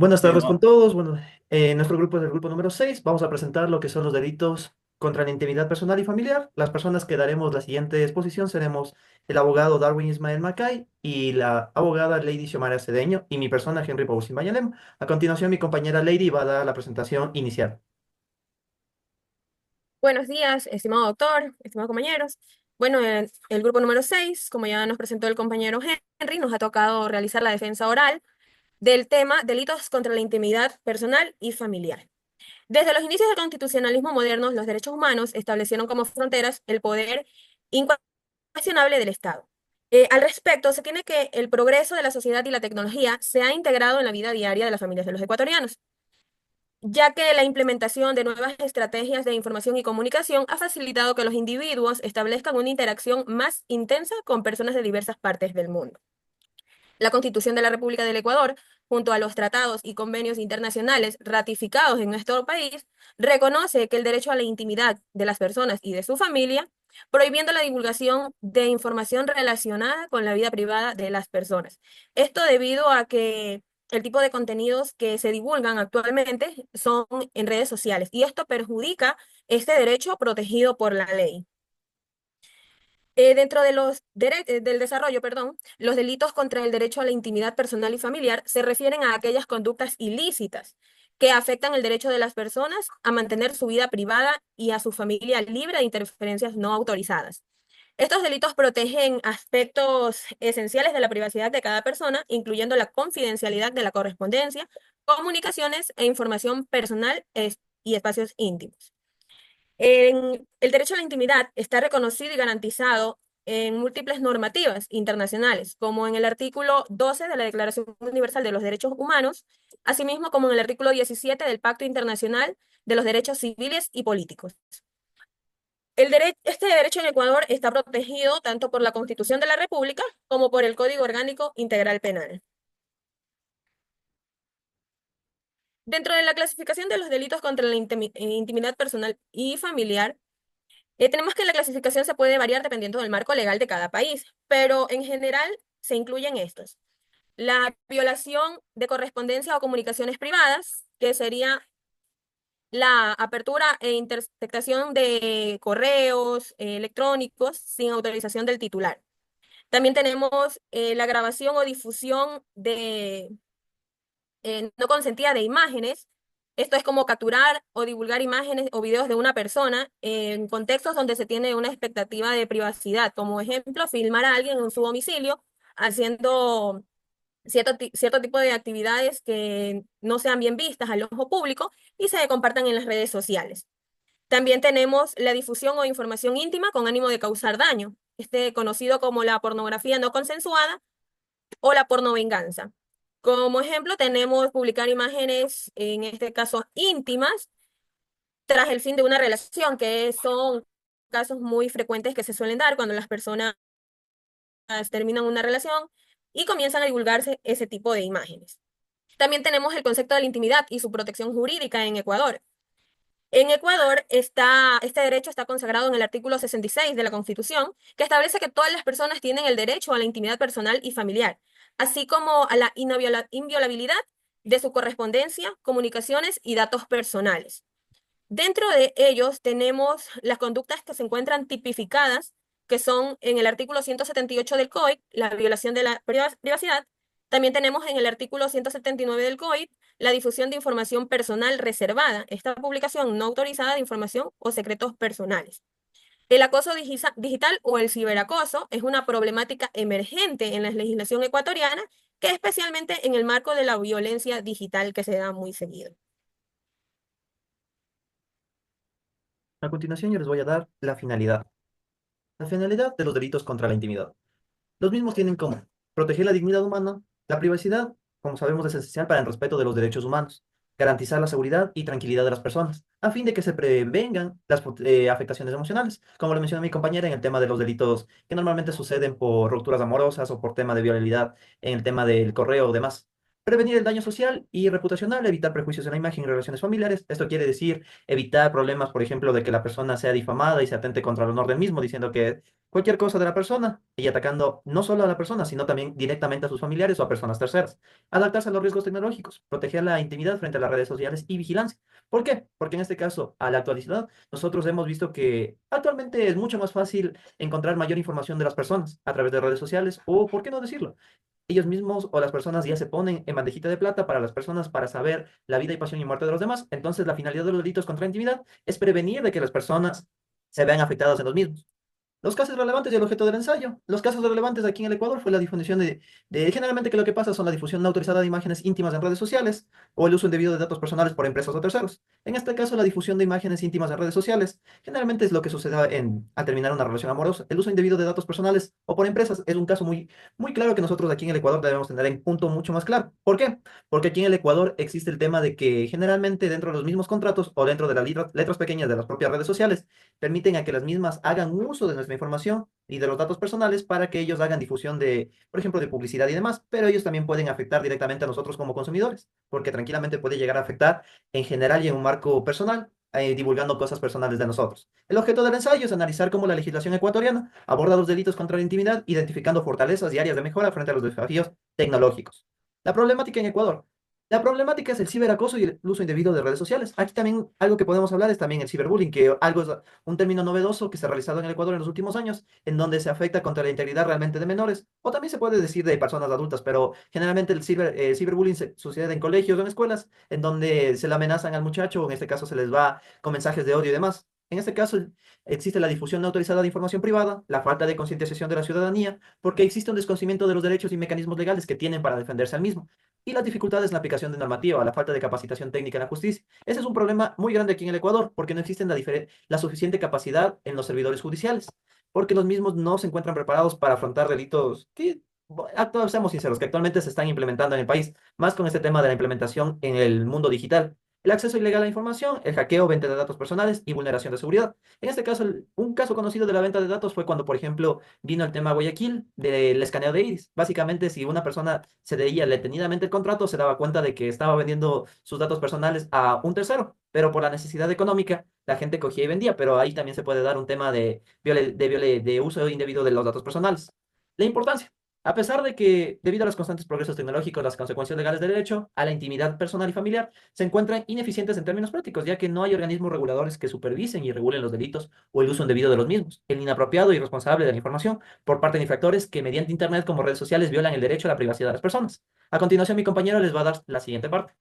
Buenas Bien, tardes con ¿no? todos. Bueno, nuestro grupo es el grupo número 6. Vamos a presentar lo que son los delitos contra la intimidad personal y familiar. Las personas que daremos la siguiente exposición seremos el abogado Darwin Ismael Macay y la abogada Lady Xiomara Cedeño y mi persona Henry Paulsin Bayalem. A continuación, mi compañera Lady va a dar la presentación inicial. Buenos días, estimado doctor, estimados compañeros. Bueno, el grupo número 6, como ya nos presentó el compañero Henry, nos ha tocado realizar la defensa oral del tema delitos contra la intimidad personal y familiar. Desde los inicios del constitucionalismo moderno, los derechos humanos establecieron como fronteras el poder incuestionable del Estado. Al respecto, se tiene que el progreso de la sociedad y la tecnología se ha integrado en la vida diaria de las familias de los ecuatorianos, ya que la implementación de nuevas estrategias de información y comunicación ha facilitado que los individuos establezcan una interacción más intensa con personas de diversas partes del mundo. La Constitución de la República del Ecuador, junto a los tratados y convenios internacionales ratificados en nuestro país, reconoce que el derecho a la intimidad de las personas y de su familia, prohibiendo la divulgación de información relacionada con la vida privada de las personas. Esto debido a que el tipo de contenidos que se divulgan actualmente son en redes sociales y esto perjudica este derecho protegido por la ley. Dentro de del desarrollo, perdón, los delitos contra el derecho a la intimidad personal y familiar se refieren a aquellas conductas ilícitas que afectan el derecho de las personas a mantener su vida privada y a su familia libre de interferencias no autorizadas. Estos delitos protegen aspectos esenciales de la privacidad de cada persona, incluyendo la confidencialidad de la correspondencia, comunicaciones e información personal y espacios íntimos. El derecho a la intimidad está reconocido y garantizado en múltiples normativas internacionales, como en el artículo 12 de la Declaración Universal de los Derechos Humanos, asimismo como en el artículo 17 del Pacto Internacional de los Derechos Civiles y Políticos. Este derecho en Ecuador está protegido tanto por la Constitución de la República como por el Código Orgánico Integral Penal. Dentro de la clasificación de los delitos contra la intimidad personal y familiar, tenemos que la clasificación se puede variar dependiendo del marco legal de cada país, pero en general se incluyen estos. La violación de correspondencia o comunicaciones privadas, que sería la apertura e interceptación de correos electrónicos sin autorización del titular. También tenemos la grabación o difusión de no consentida de imágenes. Esto es como capturar o divulgar imágenes o videos de una persona en contextos donde se tiene una expectativa de privacidad. Como ejemplo, filmar a alguien en su domicilio haciendo cierto tipo de actividades que no sean bien vistas al ojo público y se compartan en las redes sociales. También tenemos la difusión o información íntima con ánimo de causar daño, este conocido como la pornografía no consensuada o la pornovenganza. Como ejemplo, tenemos publicar imágenes, en este caso íntimas, tras el fin de una relación, que son casos muy frecuentes que se suelen dar cuando las personas terminan una relación y comienzan a divulgarse ese tipo de imágenes. También tenemos el concepto de la intimidad y su protección jurídica en Ecuador. En Ecuador este derecho está consagrado en el artículo 66 de la Constitución, que establece que todas las personas tienen el derecho a la intimidad personal y familiar, así como a la inviolabilidad de su correspondencia, comunicaciones y datos personales. Dentro de ellos tenemos las conductas que se encuentran tipificadas, que son en el artículo 178 del COIP, la violación de la privacidad. También tenemos en el artículo 179 del COIP la difusión de información personal reservada, esta publicación no autorizada de información o secretos personales. El acoso digital o el ciberacoso es una problemática emergente en la legislación ecuatoriana, que especialmente en el marco de la violencia digital que se da muy seguido. A continuación, yo les voy a dar la finalidad. La finalidad de los delitos contra la intimidad. Los mismos tienen como proteger la dignidad humana, la privacidad, como sabemos, es esencial para el respeto de los derechos humanos, garantizar la seguridad y tranquilidad de las personas, a fin de que se prevengan las afectaciones emocionales, como lo mencionó mi compañera en el tema de los delitos que normalmente suceden por rupturas amorosas o por tema de violabilidad en el tema del correo o demás. Prevenir el daño social y reputacional, evitar prejuicios en la imagen y relaciones familiares. Esto quiere decir evitar problemas, por ejemplo, de que la persona sea difamada y se atente contra el honor del mismo, diciendo que cualquier cosa de la persona y atacando no solo a la persona, sino también directamente a sus familiares o a personas terceras. Adaptarse a los riesgos tecnológicos, proteger la intimidad frente a las redes sociales y vigilancia. ¿Por qué? Porque en este caso, a la actualidad, nosotros hemos visto que actualmente es mucho más fácil encontrar mayor información de las personas a través de redes sociales o, ¿por qué no decirlo? Ellos mismos o las personas ya se ponen en bandejita de plata para las personas para saber la vida y pasión y muerte de los demás. Entonces, la finalidad de los delitos contra la intimidad es prevenir de que las personas se vean afectadas en los mismos. Los casos relevantes y el objeto del ensayo. Los casos relevantes aquí en el Ecuador fue la difusión generalmente que lo que pasa son la difusión no autorizada de imágenes íntimas en redes sociales o el uso indebido de datos personales por empresas o terceros. En este caso, la difusión de imágenes íntimas en redes sociales generalmente es lo que sucede al terminar una relación amorosa. El uso indebido de datos personales o por empresas es un caso muy claro que nosotros aquí en el Ecuador debemos tener en punto mucho más claro. ¿Por qué? Porque aquí en el Ecuador existe el tema de que generalmente dentro de los mismos contratos o dentro de las letras pequeñas de las propias redes sociales permiten a que las mismas hagan uso de nuestra información y de los datos personales para que ellos hagan difusión de, por ejemplo, de publicidad y demás, pero ellos también pueden afectar directamente a nosotros como consumidores, porque tranquilamente puede llegar a afectar en general y en un marco personal, divulgando cosas personales de nosotros. El objeto del ensayo es analizar cómo la legislación ecuatoriana aborda los delitos contra la intimidad, identificando fortalezas y áreas de mejora frente a los desafíos tecnológicos. La problemática en Ecuador. La problemática es el ciberacoso y el uso indebido de redes sociales. Aquí también algo que podemos hablar es también el ciberbullying, que algo es un término novedoso que se ha realizado en el Ecuador en los últimos años, en donde se afecta contra la integridad realmente de menores, o también se puede decir de personas adultas, pero generalmente ciberbullying sucede en colegios o en escuelas, en donde se le amenazan al muchacho, o en este caso se les va con mensajes de odio y demás. En este caso existe la difusión no autorizada de información privada, la falta de concientización de la ciudadanía, porque existe un desconocimiento de los derechos y mecanismos legales que tienen para defenderse al mismo y las dificultades en la aplicación de normativa, la falta de capacitación técnica en la justicia. Ese es un problema muy grande aquí en el Ecuador, porque no existe la suficiente capacidad en los servidores judiciales, porque los mismos no se encuentran preparados para afrontar delitos que, seamos sinceros, que actualmente se están implementando en el país, más con este tema de la implementación en el mundo digital. El acceso ilegal a la información, el hackeo, venta de datos personales y vulneración de seguridad. En este caso, un caso conocido de la venta de datos fue cuando, por ejemplo, vino el tema Guayaquil del escaneo de iris. Básicamente, si una persona se leía detenidamente el contrato, se daba cuenta de que estaba vendiendo sus datos personales a un tercero, pero por la necesidad económica, la gente cogía y vendía, pero ahí también se puede dar un tema de uso indebido de los datos personales. La importancia. A pesar de que, debido a los constantes progresos tecnológicos, las consecuencias legales del derecho a la intimidad personal y familiar se encuentran ineficientes en términos prácticos, ya que no hay organismos reguladores que supervisen y regulen los delitos o el uso indebido de los mismos. El inapropiado y irresponsable de la información por parte de infractores que mediante Internet como redes sociales violan el derecho a la privacidad de las personas. A continuación, mi compañero les va a dar la siguiente parte.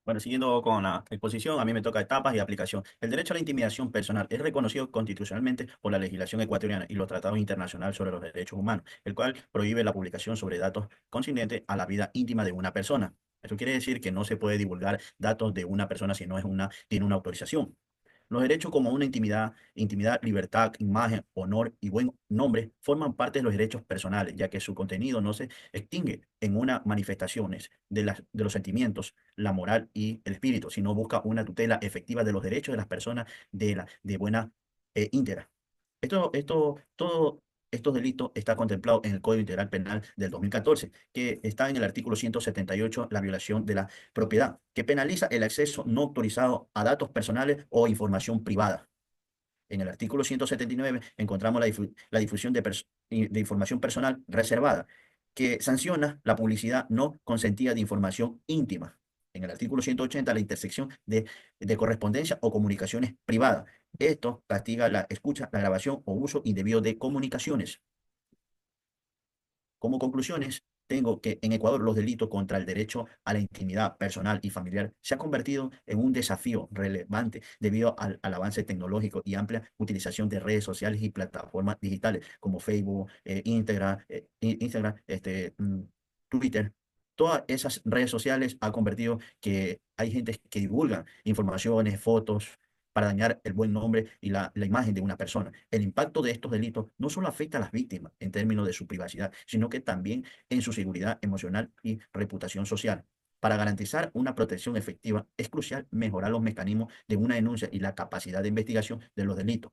Bueno, siguiendo con la exposición, a mí me toca etapas y aplicación. El derecho a la intimidación personal es reconocido constitucionalmente por la legislación ecuatoriana y los tratados internacionales sobre los derechos humanos, el cual prohíbe la publicación sobre datos concernientes a la vida íntima de una persona. Esto quiere decir que no se puede divulgar datos de una persona si no tiene una autorización. Los derechos como una intimidad, libertad, imagen, honor y buen nombre forman parte de los derechos personales, ya que su contenido no se extingue en unas manifestaciones de los sentimientos, la moral y el espíritu, sino busca una tutela efectiva de los derechos de las personas de buena íntegra. Todo estos delitos está contemplado en el Código Integral Penal del 2014, que está en el artículo 178, la violación de la propiedad, que penaliza el acceso no autorizado a datos personales o información privada. En el artículo 179 encontramos la difusión de información personal reservada, que sanciona la publicidad no consentida de información íntima. En el artículo 180, la intersección de correspondencia o comunicaciones privadas. Esto castiga la escucha, la grabación o uso indebido de comunicaciones. Como conclusiones, tengo que en Ecuador los delitos contra el derecho a la intimidad personal y familiar se han convertido en un desafío relevante debido al avance tecnológico y amplia utilización de redes sociales y plataformas digitales como Facebook, Twitter. Todas esas redes sociales han convertido que hay gente que divulga informaciones, fotos, para dañar el buen nombre y la imagen de una persona. El impacto de estos delitos no solo afecta a las víctimas en términos de su privacidad, sino que también en su seguridad emocional y reputación social. Para garantizar una protección efectiva, es crucial mejorar los mecanismos de una denuncia y la capacidad de investigación de los delitos.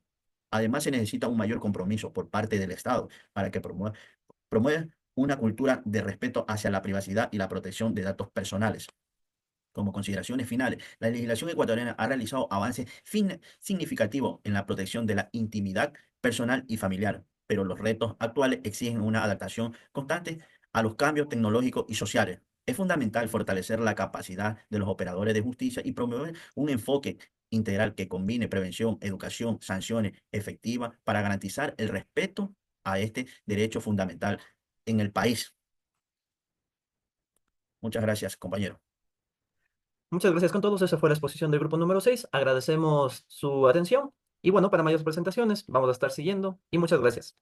Además, se necesita un mayor compromiso por parte del Estado para que promueva una cultura de respeto hacia la privacidad y la protección de datos personales. Como consideraciones finales, la legislación ecuatoriana ha realizado avances significativos en la protección de la intimidad personal y familiar, pero los retos actuales exigen una adaptación constante a los cambios tecnológicos y sociales. Es fundamental fortalecer la capacidad de los operadores de justicia y promover un enfoque integral que combine prevención, educación, sanciones efectivas para garantizar el respeto a este derecho fundamental en el país. Muchas gracias, compañero. Muchas gracias con todos. Esa fue la exposición del grupo número 6. Agradecemos su atención. Y bueno, para mayores presentaciones, vamos a estar siguiendo. Y muchas gracias.